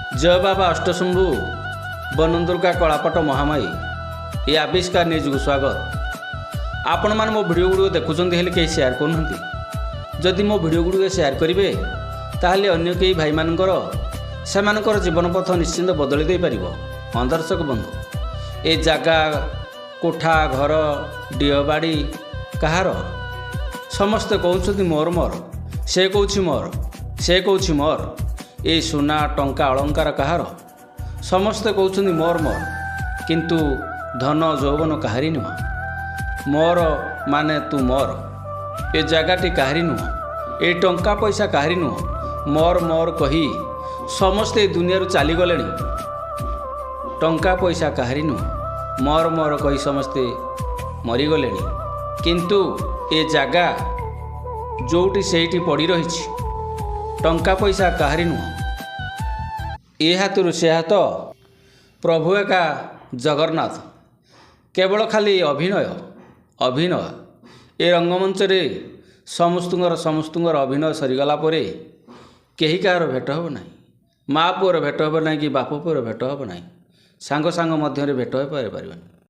जय बाबा अष्टशंभु बनदुर्गा कलापट महामाई ये आविष्कार न्यूज को स्वागत। आपण मैंने मो भिडियो गुड़ देखुं हेल्ले कहीं सेयार करूँ जदि मो भिडियो गुड़ सेयार करेंगे ताहले अन्य कई भाई मानकर सेमानकर जीवन पथ निश्चिंत बदली दे पार। हाँ दर्शक बंधु, ये जगह कोठा घर डीहबाड़ी कहार समस्ते कहते मोर मोर, से कौच मोर, से कौच मोर। ये सुना टंका अलंकार कहार समस्ते कहते मोर मोर, किंतु धन यौवन काहारी नुह। मोर माने तू मोर, ये जगहटी काहारी नुह, ये टंका पैसा काहारी नुह। मोर मोर कही समस्ते दुनिया चलीगले। टंका पैसा काहारी नुह, मोर मोर कही समस्ते मरीगले। किंतु ये जगह जोटी सेठी पड़ी रही टंका पैसा काहारी नुह। ये हाथरू से हाथ प्रभु एका जगन्नाथ, केवल खाली अभिनय अभिनय। ये रंगमंच रे समस्तुंगर अभिनय सरीगला परे केही कार भेट हो ना, माँ पुअर भेट हो ना कि बाप पुअर भेट हो ना, सांग सांग मध्य भेट हो पारे।